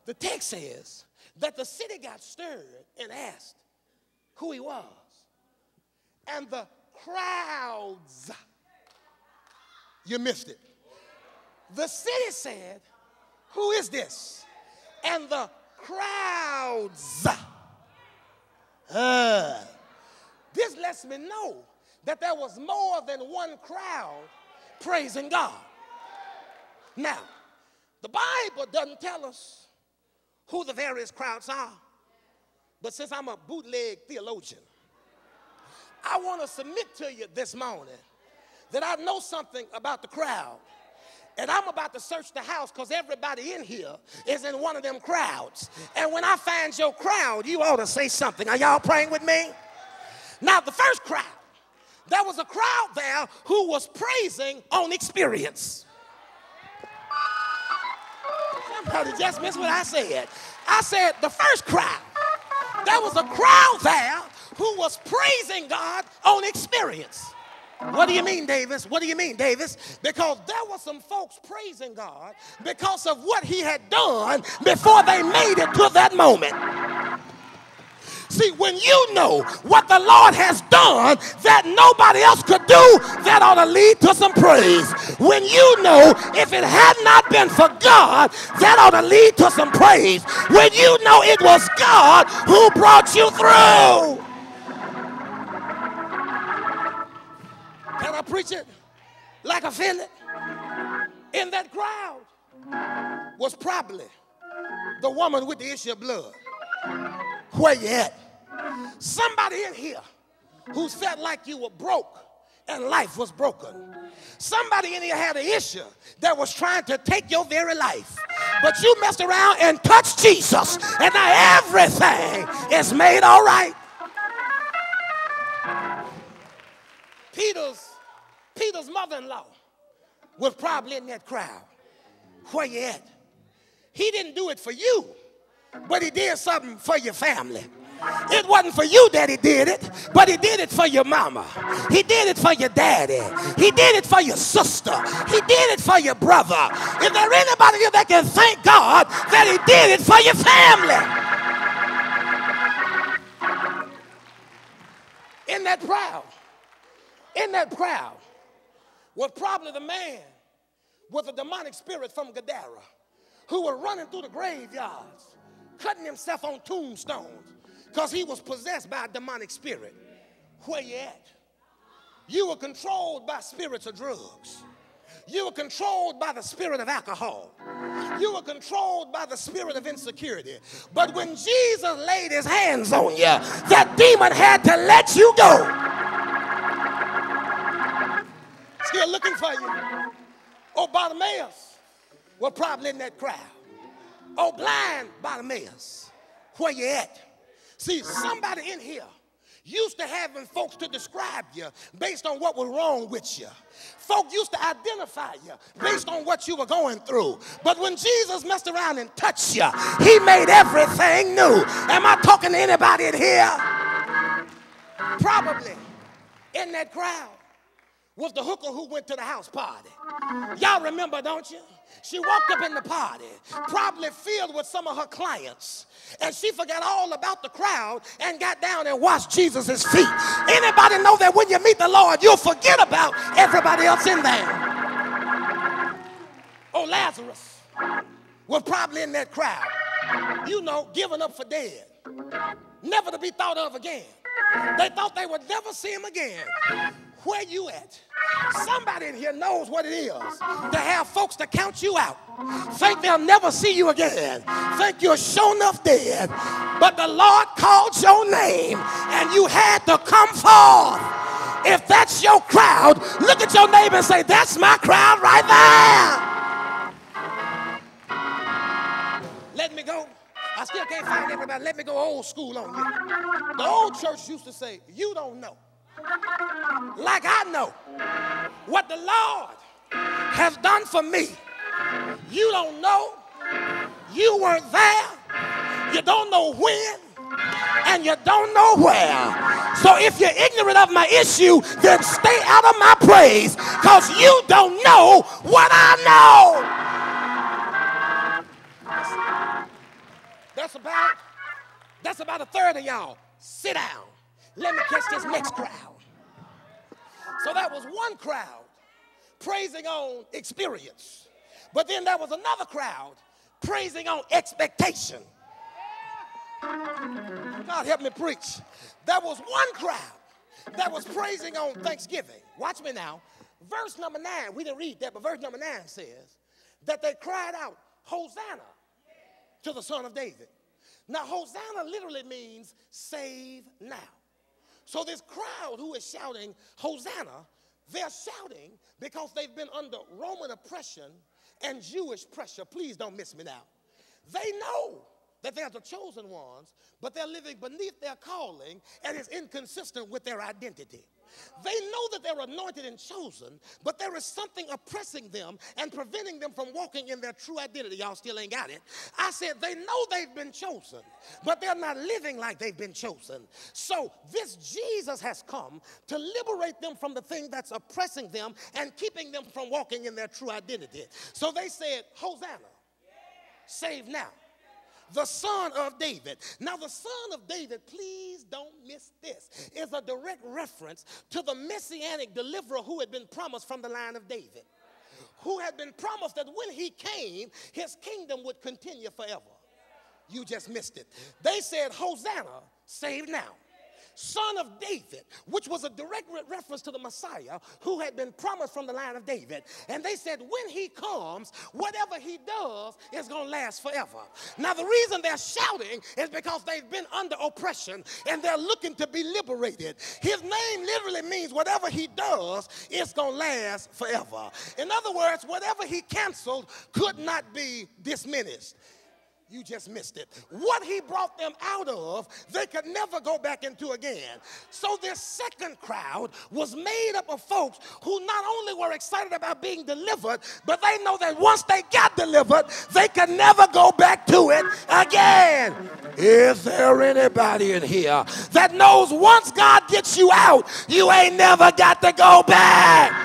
The text says that the city got stirred and asked who he was. And the crowds, you missed it. The city said, who is this? And the crowds. This lets me know that there was more than one crowd praising God. Now, the Bible doesn't tell us who the various crowds are, but since I'm a bootleg theologian, I want to submit to you this morning that I know something about the crowd. And I'm about to search the house because everybody in here is in one of them crowds. And when I find your crowd, you ought to say something. Are y'all praying with me? Now, the first crowd, there was a crowd there who was praising on experience. Somebody just missed what I said. I said the first crowd, there was a crowd there who was praising God on experience. What do you mean, Davis? What do you mean, Davis? Because there were some folks praising God because of what he had done before they made it to that moment. See, when you know what the Lord has done that nobody else could do, that ought to lead to some praise. When you know if it had not been for God, that ought to lead to some praise. When you know it was God who brought you through. Can I preach it like I feel it? In that crowd was probably the woman with the issue of blood. Where you at? Somebody in here who felt like you were broke and life was broken. Somebody in here had an issue that was trying to take your very life. But you messed around and touched Jesus, and now everything is made all right. Peter's mother-in-law was probably in that crowd. Where you at? He didn't do it for you, but he did something for your family. It wasn't for you that he did it, but he did it for your mama. He did it for your daddy. He did it for your sister. He did it for your brother. Is there anybody here that can thank God that he did it for your family? In that crowd was probably the man with a demonic spirit from Gadara who was running through the graveyards, cutting himself on tombstones because he was possessed by a demonic spirit. Where you at? You were controlled by spirits of drugs. You were controlled by the spirit of alcohol. You were controlled by the spirit of insecurity. But when Jesus laid his hands on you, that demon had to let you go. Still looking for you. Oh, Bartimaeus was probably in that crowd. Oh, blind Bartimaeus, where you at? See, somebody in here used to having folks to describe you based on what was wrong with you. Folk used to identify you based on what you were going through. But when Jesus messed around and touched you, he made everything new. Am I talking to anybody in here? Probably in that crowd was the hooker who went to the house party. Y'all remember, don't you? She walked up in the party, probably filled with some of her clients, and she forgot all about the crowd and got down and washed Jesus' feet. Anybody know that when you meet the Lord, you'll forget about everybody else in there? Oh, Lazarus was probably in that crowd, you know, given up for dead, never to be thought of again. They thought they would never see him again. Where you at? Somebody in here knows what it is to have folks to count you out. Think they'll never see you again. Think you're sure enough dead. But the Lord called your name and you had to come forth. If that's your crowd, look at your neighbor and say, that's my crowd right there. Let me go. I still can't find everybody. Let me go old school on you. The old church used to say, you don't know. Like I know what the Lord has done for me. You don't know. You weren't there. You don't know when. And you don't know where. So if you're ignorant of my issue, then stay out of my praise, because you don't know what I know. That's about a third of y'all. Sit down. Let me catch this next crowd. So that was one crowd praising on experience. But then there was another crowd praising on expectation. God help me preach. There was one crowd that was praising on Thanksgiving. Watch me now. Verse number 9, we didn't read that, but verse number 9 says that they cried out, Hosanna to the Son of David. Now, Hosanna literally means save now. So this crowd who is shouting Hosanna, they're shouting because they've been under Roman oppression and Jewish pressure. Please don't miss me now. They know that they're the chosen ones, but they're living beneath their calling and it's inconsistent with their identity. They know that they're anointed and chosen, but there is something oppressing them and preventing them from walking in their true identity. Y'all still ain't got it. I said they know they've been chosen, but they're not living like they've been chosen. So this Jesus has come to liberate them from the thing that's oppressing them and keeping them from walking in their true identity. So they said, Hosanna, save now. The Son of David. Now, the Son of David, please don't miss this, is a direct reference to the messianic deliverer who had been promised from the line of David, who had been promised that when he came, his kingdom would continue forever. You just missed it. They said, Hosanna, save now. Son of David, which was a direct reference to the Messiah who had been promised from the line of David. And they said when he comes, whatever he does is going to last forever. Now the reason they're shouting is because they've been under oppression and they're looking to be liberated. His name literally means whatever he does is going to last forever. In other words, whatever he canceled could not be diminished. You just missed it. What he brought them out of, they could never go back into again. So this second crowd was made up of folks who not only were excited about being delivered, but they know that once they got delivered, they could never go back to it again. Is there anybody in here that knows once God gets you out, you ain't never got to go back?